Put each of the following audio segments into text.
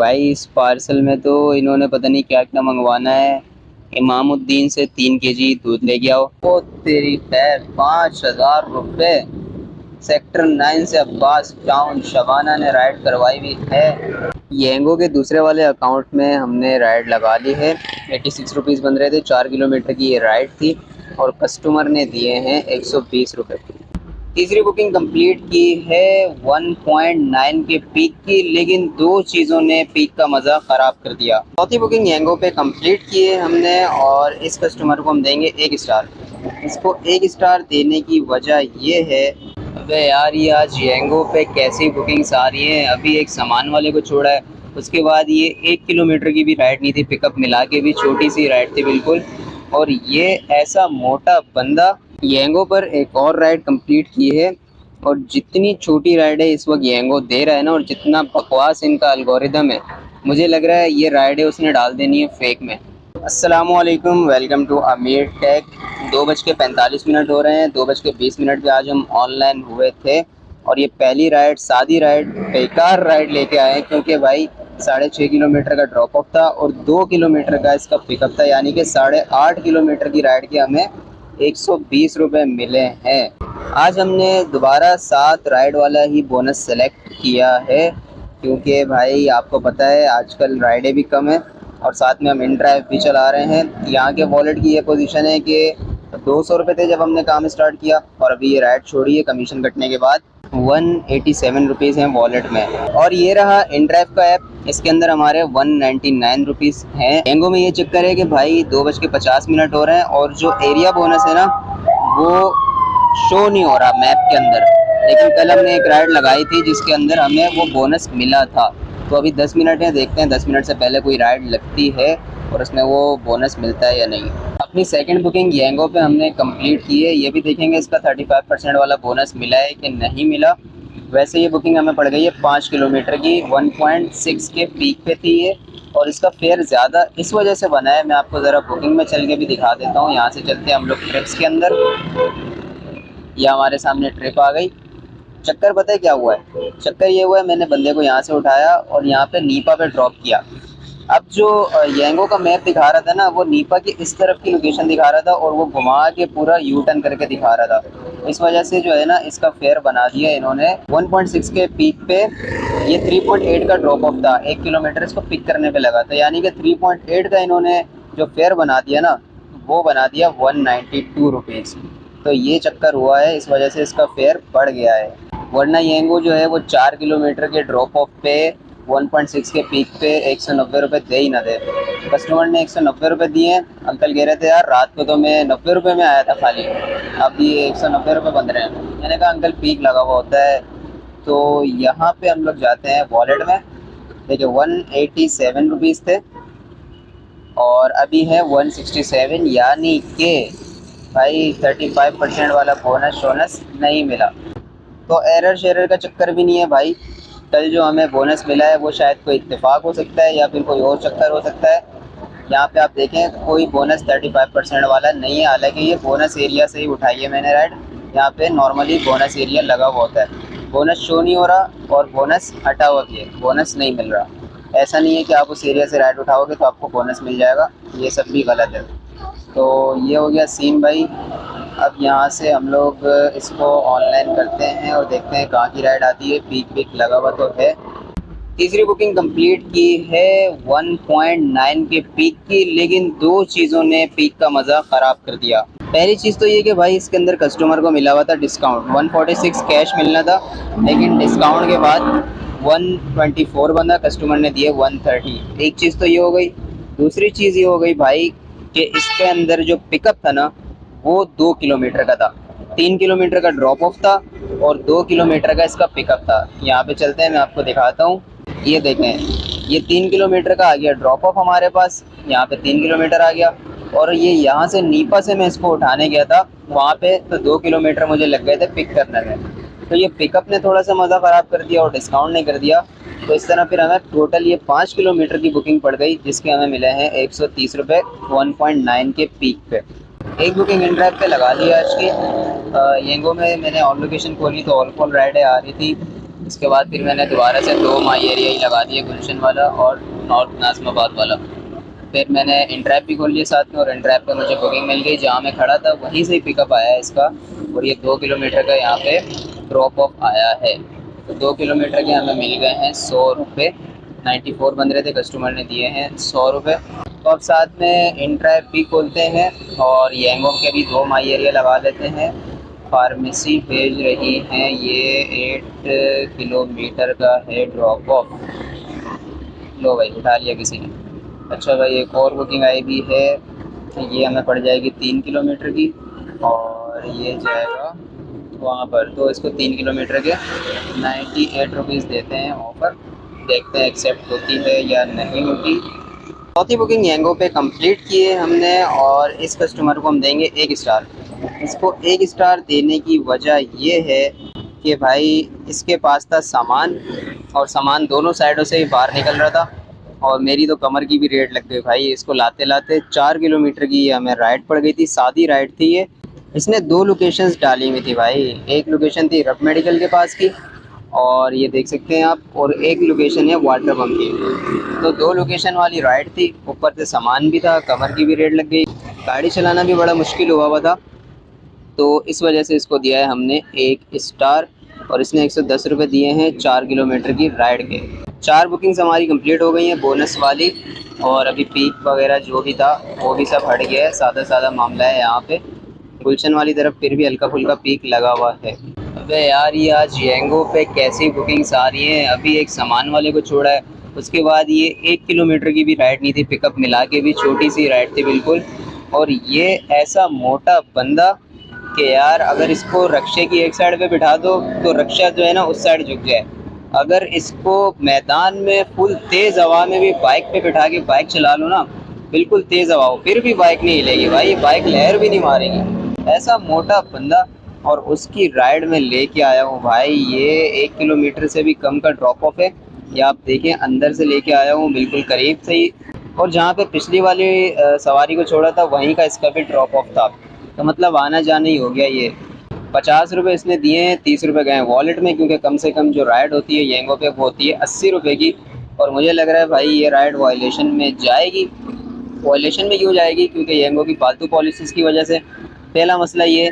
भाई इस पार्सल में तो इन्होंने पता नहीं क्या क्या मंगवाना है। इमामुद्दीन से 3 kg दूध ले गया हो। ओ तेरी खैर, 5,000 रुपये। सेक्टर 9 से अब्बास टाउन शबाना ने राइड करवाई हुई है। येंगो के दूसरे वाले अकाउंट में हमने राइड लगा ली है। 86 रुपीज़ बन रहे थे, 4 किलोमीटर की ये राइड थी और कस्टमर ने दिए हैं 120 रुपये। तीसरी बुकिंग कंप्लीट की है 1.9 के पीक की, लेकिन दो चीज़ों ने पीक का मज़ा ख़राब कर दिया। चौथी बुकिंग येंगो पे कंप्लीट की है हमने और इस कस्टमर को हम देंगे 1 स्टार। इसको 1 स्टार देने की वजह ये है, अबे यार ये आज येंगो पे कैसी बुकिंग्स आ रही हैं। अभी एक सामान वाले को छोड़ा है, उसके बाद ये 1 किलोमीटर की भी राइड नहीं थी, पिकअप मिला के भी छोटी सी राइड थी बिल्कुल। और ये ऐसा मोटा बंदा येंगो पर एक और राइड कंप्लीट की है। और जितनी छोटी राइड है इस वक्त येंगो दे रहा है ना, और जितना बकवास इनका एल्गोरिदम है, मुझे लग रहा है ये राइडें उसने डाल देनी है फेक में। अस्सलामुअलैकुम, वेलकम टू अमीर टेक। 2:45 हो रहे हैं, 2:20 पे आज हम ऑनलाइन हुए थे। और ये पहली राइड, सादी राइड, बेकार राइड लेके आए हैं, क्योंकि भाई 6.5 किलोमीटर का ड्रॉप ऑफ था और 2 किलोमीटर का इसका पिकअप था, यानी कि 8.5 किलोमीटर की राइड के हमें 120 रुपये मिले हैं। आज हमने दोबारा 7 राइड वाला ही बोनस सेलेक्ट किया है, क्योंकि भाई आपको पता है आजकल राइडें भी कम है और साथ में हम इन ड्राइव भी चला रहे हैं। यहाँ के वॉलेट की ये पोजीशन है कि 200 रुपये थे जब हमने काम स्टार्ट किया, और अभी ये राइड छोड़ी है कमीशन कटने के बाद 187 रुपीज़ हैं वॉलेट में। और ये रहा इन ड्राइव का ऐप, इसके अंदर हमारे 199 रुपीज़ हैं। येंगो में ये चक्कर है कि भाई 2:50 हो रहे हैं और जो एरिया बोनस है ना, वो शो नहीं हो रहा मैप के अंदर। लेकिन कल हमने एक राइड लगाई थी जिसके अंदर हमें वो बोनस मिला था। तो अभी 10 मिनट है, देखते हैं 10 मिनट से पहले कोई राइड लगती है और उसमें वो बोनस मिलता है या नहीं। अपनी सेकंड बुकिंग येंगो पे हमने कंप्लीट की है, ये भी देखेंगे इसका 35% वाला बोनस मिला है कि नहीं मिला। वैसे ये बुकिंग हमें पड़ गई है 5 किलोमीटर की, 1.6 के पीक पे थी ये। और इसका फेयर ज़्यादा इस वजह से बना है, मैं आपको ज़रा बुकिंग में चल के भी दिखा देता हूँ। यहाँ से चलते हैं हम लोग ट्रिप्स के अंदर। यह हमारे सामने ट्रिप आ गई। चक्कर पता है क्या हुआ है? चक्कर ये हुआ है, मैंने बंदे को यहाँ से उठाया और यहाँ पे नीपा पे ड्रॉप किया। अब जो येंगो का मैप दिखा रहा था ना, वो नीपा की इस तरफ की लोकेशन दिखा रहा था और वो घुमा के पूरा यू टर्न करके दिखा रहा था। इस वजह से जो है ना, इसका फेयर बना दिया इन्होंने 1.6 के पीक पे। ये 3.8 का ड्रॉप ऑफ था, 1 किलोमीटर इसको पिक करने पे लगा था, यानी कि 3.8 का इन्होंने जो फेयर बना दिया ना, वो बना दिया 192 रुपीज़। तो ये चक्कर हुआ है, इस वजह से इसका फेयर बढ़ गया है। वरना येंगो जो है वो 4 किलोमीटर के ड्रॉप ऑफ पे 1.6 के पीक पे 190 रुपये दे ही ना दे। कस्टमर ने 190 रुपये दिए। अंकल कह रहे थे यार रात को तो मैं 90 रुपये में आया था खाली, अब ये 190 रुपये बन रहे हैं। मैंने कहा अंकल पीक लगा हुआ होता है। तो यहाँ पे हम लोग जाते हैं वॉलेट में। देखिए 187 रुपीज़ थे और अभी है 167, यानी कि भाई 35% वाला बोनस शोनस नहीं मिला। तो एरर शेरर का चक्कर भी नहीं है भाई। कल जो हमें बोनस मिला है वो शायद कोई इत्तेफाक हो सकता है या फिर कोई और चक्कर हो सकता है। यहाँ पे आप देखें कोई बोनस 35% वाला नहीं है, हालांकि ये बोनस एरिया से ही उठाई है मैंने राइड। यहाँ पे नॉर्मली बोनस एरिया लगा हुआ होता है, बोनस शो नहीं हो रहा और बोनस हटा हुआ भी है, बोनस नहीं मिल रहा। ऐसा नहीं है कि आप उस एरिया से राइड उठाओगे तो आपको बोनस मिल जाएगा, ये सब भी गलत है। तो ये हो गया सीन भाई। अब यहाँ से हम लोग इसको ऑनलाइन करते हैं और देखते हैं कहाँ की राइड आती है। पीक वीक लगा हुआ तो है। तीसरी बुकिंग कंप्लीट की है 1.9 के पीक की, लेकिन दो चीज़ों ने पीक का मज़ा ख़राब कर दिया। पहली चीज़ तो ये कि भाई इसके अंदर कस्टमर को मिला हुआ था डिस्काउंट, 146 कैश मिलना था, लेकिन डिस्काउंट के बाद 124 बंदा, कस्टमर ने दिए 130। एक चीज़ तो ये हो गई। दूसरी चीज़ ये हो गई भाई कि इसके अंदर जो पिकअप था ना, वो 2 किलोमीटर का था। 3 किलोमीटर का ड्रॉप ऑफ था और 2 किलोमीटर का इसका पिकअप था। यहाँ पे चलते हैं, मैं आपको दिखाता हूँ। ये देखें, ये 3 किलोमीटर का आ गया ड्रॉप ऑफ हमारे पास, यहाँ पे 3 किलोमीटर आ गया। और ये यहाँ से नीपा से मैं इसको उठाने गया था वहाँ पे, तो 2 किलोमीटर मुझे लग गए थे पिक करने में। तो ये पिकअप ने थोड़ा सा मज़ा ख़राब कर दिया और डिस्काउंट नहीं कर दिया। तो इस तरह फिर हमें टोटल ये 5 किलोमीटर की बुकिंग पड़ गई, जिसके हमें मिले हैं 130 रुपये 1.9 के पीक पे। एक बुकिंग इन ड्राइव पे लगा ली आज की। येंगो में मैंने ऑन लोकेशन खोली तो ऑल फॉल राइडें आ रही थी। इसके बाद फिर मैंने दोबारा से 2 माई एरिया ही लगा दिए, गुलशन वाला और नॉर्थ नाज़िमाबाद वाला। फिर मैंने इंट्रैप भी खोल लिया साथ में, और इंट्रैप पे मुझे बुकिंग मिल गई, जहाँ मैं खड़ा था वहीं से ही पिकअप आया है इसका। और ये 2 किलोमीटर का यहाँ पे ड्रॉप ऑफ आया है। तो 2 किलोमीटर के हमें मिल गए हैं 100 रुपये। 94 बन रहे थे, कस्टमर ने दिए हैं 100 रुपये। तो अब साथ में इंट्रैप भी खोलते हैं और येंगो के भी 2 माई एरिया लगा लेते हैं। फार्मेसी भेज रही हैं, ये 8 किलोमीटर का है ड्रॉप ऑफ। लो भाई, उठा लिया किसी ने। अच्छा भाई, एक और बुकिंग आई भी है, ये हमें पड़ जाएगी 3 किलोमीटर की, और ये जाएगा वहाँ पर। तो इसको 3 किलोमीटर के 98 रुपीज़ देते हैं ऑफ़र। देखते हैं एक्सेप्ट होती है या नहीं होती। चौथी बुकिंग येंगो पे कंप्लीट की है हमने, और इस कस्टमर को हम देंगे 1 स्टार। इसको 1 स्टार देने की वजह ये है कि भाई इसके पास था सामान, और सामान दोनों साइडों से ही बाहर निकल रहा था, और मेरी तो कमर की भी रेट लग गई भाई। इसको लाते लाते 4 किलोमीटर की हमें राइड पड़ गई थी, सादी राइड थी ये। इसने 2 लोकेशंस डाली हुई थी भाई। एक लोकेशन थी रब मेडिकल के पास की, और ये देख सकते हैं आप, और एक लोकेशन है वाटर पंप की। तो 2 लोकेशन वाली राइड थी, ऊपर से सामान भी था, कमर की भी रेट लग गई, गाड़ी चलाना भी बड़ा मुश्किल हुआ था। तो इस वजह से इसको दिया है हमने 1 स्टार, और इसने 110 रुपये दिए हैं 4 किलोमीटर की राइड के। 4 बुकिंग्स हमारी कंप्लीट हो गई हैं बोनस वाली, और अभी पीक वगैरह जो भी था वो भी सब हट गया है, सादा सादा मामला है यहाँ पे। गुलशन वाली तरफ फिर भी हल्का फुल्का पीक लगा हुआ है। अबे यार, ये आज येंगो पे कैसी बुकिंग्स आ रही हैं। अभी एक सामान वाले को छोड़ा है, उसके बाद ये 1 किलोमीटर की भी राइड नहीं थी, पिकअप मिला के भी छोटी सी राइड थी बिल्कुल। और ये ऐसा मोटा बंदा कि यार अगर इसको रक्शे की एक साइड पे बिठा दो तो रक्षा जो है ना उस साइड झुक जाए। अगर इसको मैदान में फुल तेज़ हवा में भी बाइक पे बिठा के बाइक चला लो ना, बिल्कुल तेज़ हवा हो, फिर भी बाइक नहीं हिलेगी भाई, बाइक लहर भी नहीं मारेगी। ऐसा मोटा बंदा, और उसकी राइड में लेके आया हूँ भाई। ये 1 किलोमीटर से भी कम का ड्रॉप ऑफ है। ये आप देखें, अंदर से लेके आया हूँ बिल्कुल करीब से ही, और जहाँ पे पिछली वाली सवारी को छोड़ा था वहीं का इसका भी ड्रॉप ऑफ था। तो मतलब आना जाना ही हो गया ये। 50 रुपये इसने दिए हैं, 30 रुपये गए हैं वॉलेट में, क्योंकि कम से कम जो राइड होती है येंगो पे वो होती है 80 रुपये की। और मुझे लग रहा है भाई ये राइड वायलेशन में जाएगी। वायलेशन में क्यों जाएगी? क्योंकि येंगो की फालतू पॉलिसीज़ की वजह से। पहला मसला ये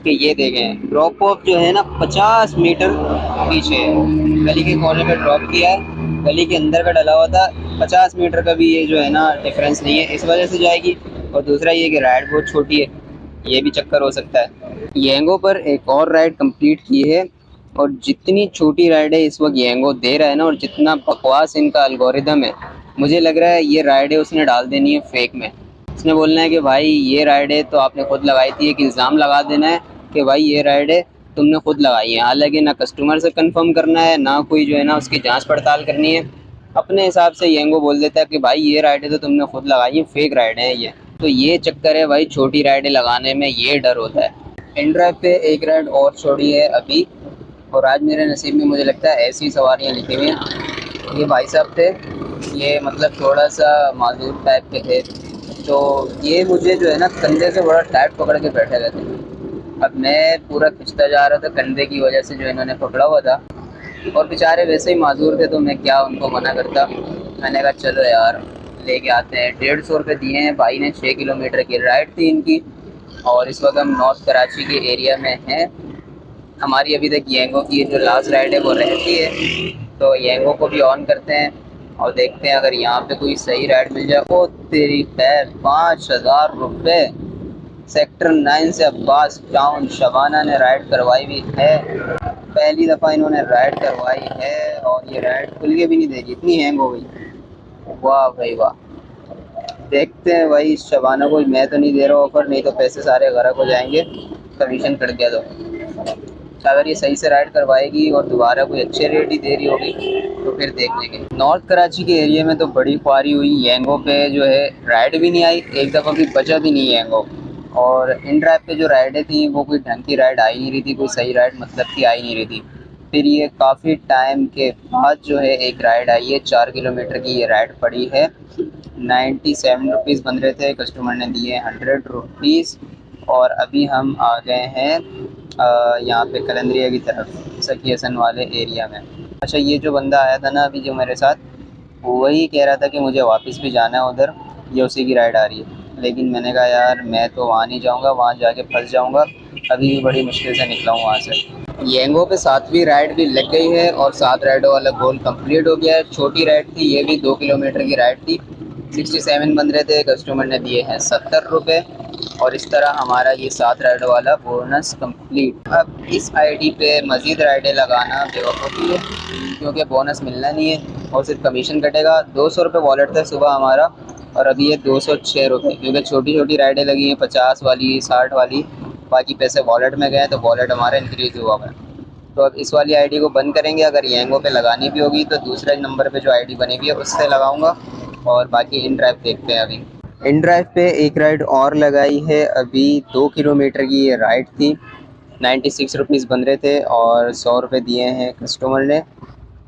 कि ये देखें, ड्रॉप ऑफ जो है ना 50 मीटर पीछे है, गली के कोने पे ड्रॉप किया है, गली के अंदर का डला हुआ था। 50 मीटर का भी ये जो है ना डिफरेंस नहीं है, इस वजह से जाएगी। और दूसरा ये कि राइड बहुत छोटी है, ये भी चक्कर हो सकता है। येंगो पर एक और राइड कंप्लीट की है, और जितनी छोटी राइड है इस वक्त येंगो दे रहा है ना, और जितना बकवास इनका अलगोरिदम है, मुझे लग रहा है ये राइडें उसने डाल देनी है फेक में। उसने बोलना है कि भाई ये राइडें तो आपने खुद लगाई थी, एक इल्ज़ाम लगा देना है कि भाई ये राइडें तुमने खुद लगाई हैं। हालांकि ना कस्टमर से कंफर्म करना है, ना कोई जो है ना उसकी जांच पड़ताल करनी है। अपने हिसाब से येंगो बोल देता है कि भाई ये राइडें तो तुमने खुद लगाई हैं, फेक राइडें हैं ये। तो ये चक्कर है भाई, छोटी राइडें लगाने में ये डर होता है। इंड्राइव पे एक राइड और छोड़ी है अभी, और आज मेरे नसीब में मुझे लगता है ऐसी सवारियाँ लिखी हुई हैं। ये भाई साहब थे, ये मतलब थोड़ा सा माजूर टाइप के थे, तो ये मुझे जो है ना कंधे से बड़ा टाइट पकड़ के बैठे रहते थे। अब मैं पूरा खिंचता जा रहा था कंधे की वजह से जो इन्होंने पकड़ा हुआ था, और बेचारे वैसे ही माजूर थे, तो मैं क्या उनको मना करता। मैंने कहा चलो यार लेके आते हैं। 150 रुपये दिए हैं भाई ने। 6 किलोमीटर की राइड थी इनकी, और इस वक्त हम नॉर्थ कराची के एरिया में हैं। हमारी अभी तक येंगो की जो लास्ट राइड है वो रहती है, तो येंगो को भी ऑन करते हैं और देखते हैं अगर यहाँ पे कोई सही राइड मिल जाए। ओ तेरी खैर, 5000 रुपये। सेक्टर 9 से अब्बास टाउन शबाना ने राइड करवाई हुई है। पहली दफ़ा इन्होंने राइड करवाई है, और ये राइड खुल के भी नहीं देगी, इतनी हैंग हो गई। वाह भाई वाह। देखते हैं भाई, इस शबाना को मैं तो नहीं दे रहा ऑफर, नहीं तो पैसे सारे गरक हो जाएंगे, कमीशन कट गया तो। अगर ये सही से राइड करवाएगी और दोबारा कोई अच्छे रेट ही दे रही होगी तो फिर देख लेंगे। नॉर्थ कराची के एरिया में तो बड़ी ख्वारी हुई, येंगो पे जो है राइड भी नहीं आई, एक दफ़ा भी बचा भी नहीं येंगो। और इन ड्राइव पे जो राइडें थी वो कोई ढंग की राइड आई नहीं रही थी, कोई सही राइड मतलब की आई नहीं रही थी। फिर ये काफ़ी टाइम के बाद जो है एक राइड आई है, 4 किलोमीटर की ये राइड पड़ी है। 97 रुपीज़ बन रहे थे, कस्टमर ने दिए 100 रुपीज़। और अभी हम आ गए हैं यहाँ पे कलंदरिया की तरफ। सखी हसन वाले एरिया में। अच्छा, ये जो बंदा आया था ना अभी जो मेरे साथ, वही कह रहा था कि मुझे वापस भी जाना है उधर, ये उसी की राइड आ रही है। लेकिन मैंने कहा यार मैं तो वहाँ नहीं जाऊँगा, वहाँ जाके फंस जाऊँगा। अभी भी बड़ी मुश्किल से निकला हूँ वहाँ से। येंगो पे 7वीं राइड भी लग गई है और 7 राइडों वाला गोल कंप्लीट हो गया है। छोटी राइड थी ये भी, 2 किलोमीटर की राइड थी। 67 बन रहे थे, कस्टमर ने दिए हैं 70 रुपये। और इस तरह हमारा ये 7 राइडों वाला बोनस कंप्लीट। अब इस आईडी पे मज़ीद राइडें लगाना बेवकूफ़ी है, क्योंकि बोनस मिलना नहीं है और सिर्फ कमीशन कटेगा। 200 रुपये वॉलेट था सुबह हमारा, और अभी ये 206 रुपये, क्योंकि छोटी छोटी राइडें लगी हैं 50 वाली 60 वाली। बाकी पैसे वॉलेट में गए तो वॉलेट हमारा इंक्रीज़ हुआ है। तो अब इस वाली आईडी को बंद करेंगे। अगर येंगो पे लगानी भी होगी तो दूसरे नंबर पे जो आईडी बनी हुई है उससे लगाऊंगा। और बाकी इन ड्राइव देखते हैं। अभी इन ड्राइव पे एक राइड और लगाई है अभी, 2 किलोमीटर की ये राइड थी। 96 रुपीज़ बन रहे थे और 100 रुपये दिए हैं कस्टमर ने।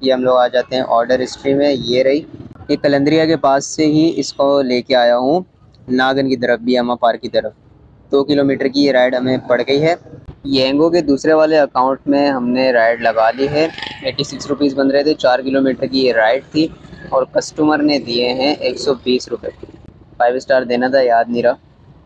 ये हम लोग आ जाते हैं ऑर्डर हिस्ट्री में। ये रही, ये कलंदरिया के पास से ही इसको लेके आया हूँ, नागन की तरफ, बियामा पार्क की तरफ। 2 किलोमीटर की ये राइड हमें पड़ गई है। येंगो के दूसरे वाले अकाउंट में हमने राइड लगा ली है। 86 रुपीज़ बन रहे थे, 4 किलोमीटर की ये राइड थी और कस्टमर ने दिए हैं 120 रुपये। 5 स्टार देना था, याद नहीं रहा,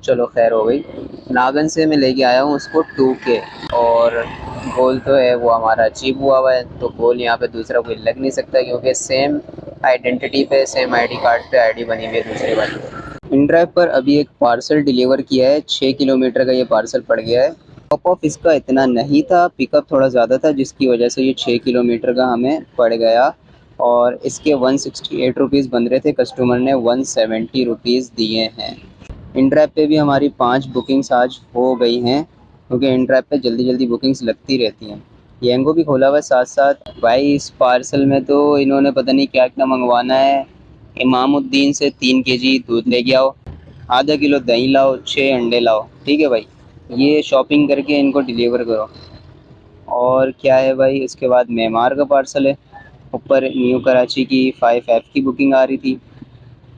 चलो खैर हो गई। नागन से मैं लेके आया हूँ उसको 2K, और गोल तो है वो हमारा अचीव हुआ है। तो गोल यहाँ पे दूसरा कोई लग नहीं सकता, क्योंकि सेम आइडेंटिटी पे, सेम आईडी कार्ड पे आईडी बनी हुई है दूसरी वाली। इन ड्राइव पर अभी एक पार्सल डिलीवर किया है, 6 किलोमीटर का ये पार्सल पड़ गया है। ड्रॉप ऑफ इसका इतना नहीं था, पिकअप थोड़ा ज़्यादा था, जिसकी वजह से ये 6 किलोमीटर का हमें पड़ गया। और इसके 168 रुपीज़ बन रहे थे, कस्टमर ने 170 रुपीज़ दिए हैं। इन ड्राइव पे भी हमारी 5 बुकिंग्स आज हो गई हैं, क्योंकि इन ड्राइव पे जल्दी जल्दी बुकिंग्स लगती रहती हैं। येंगो भी खोला हुआ है साथ साथ। भाई इस पार्सल में तो इन्होंने पता नहीं क्या क्या मंगवाना है। इमामुद्दीन से 3 केजी दूध लेके आओ, आधा किलो दही लाओ, 6 अंडे लाओ, ठीक है भाई। ये शॉपिंग करके इनको डिलीवर करो। और क्या है भाई, उसके बाद मेमार का पार्सल है। ऊपर न्यू कराची की 5F की बुकिंग आ रही थी।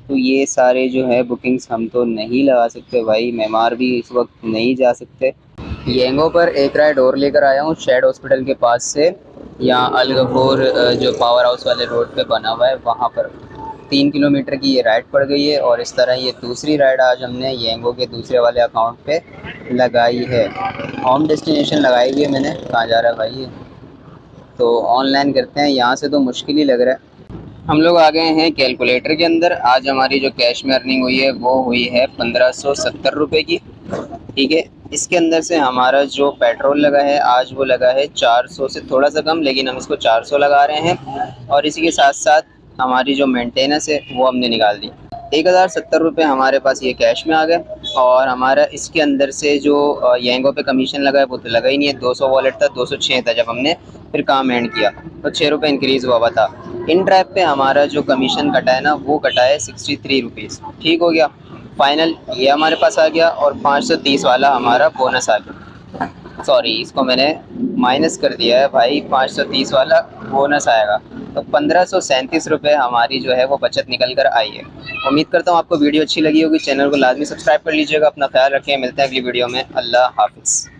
तो ये सारे जो है बुकिंग्स हम तो नहीं लगा सकते भाई, मेमार भी इस वक्त नहीं जा सकते। येंगो पर एक राइड और लेकर आया हूँ शेड हॉस्पिटल के पास से, यहाँ अल गफूर जो पावर हाउस वाले रोड पे बना हुआ है वहाँ पर। 3 किलोमीटर की ये राइड पड़ गई है। और इस तरह ये दूसरी राइड आज हमने येंगो के दूसरे वाले अकाउंट पे लगाई है। होम डेस्टिनेशन लगाई हुई है मैंने। कहाँ जा रहा है भाई ये, तो ऑनलाइन करते हैं, यहाँ से तो मुश्किल ही लग रहा है। हम लोग आ गए हैं कैलकुलेटर के अंदर। आज हमारी जो कैश में अर्निंग हुई है वो हुई है 1570 रुपये की, ठीक है। इसके अंदर से हमारा जो पेट्रोल लगा है आज वो लगा है 400 से थोड़ा सा कम, लेकिन हम इसको 400 लगा रहे हैं। और इसी के साथ साथ हमारी जो मेंटेनेंस है वो हमने निकाल दी। 1070 रुपये हमारे पास ये कैश में आ गए। और हमारा इसके अंदर से जो येंगो पे कमीशन लगा है वो तो लगा ही नहीं है। 200 वॉलेट था, 206 था जब हमने फिर काम एंड किया, तो 6 रुपये इंक्रीज़ हुआ था। इन ड्राइव पे हमारा जो कमीशन कटा है ना वो कटा है 63 रुपीज़, ठीक हो गया। फाइनल ये हमारे पास आ गया और 530 वाला हमारा बोनस आ गया। सॉरी, इसको मैंने माइनस कर दिया है भाई, 530 वाला बोनस आएगा। तो 1537 रुपये हमारी जो है वो बचत निकल कर आई है। उम्मीद करता हूँ आपको वीडियो अच्छी लगी होगी। चैनल को लाजमी सब्सक्राइब कर लीजिएगा। अपना ख्याल रखें, मिलते हैं अगली वीडियो में। अल्लाह हाफिज़।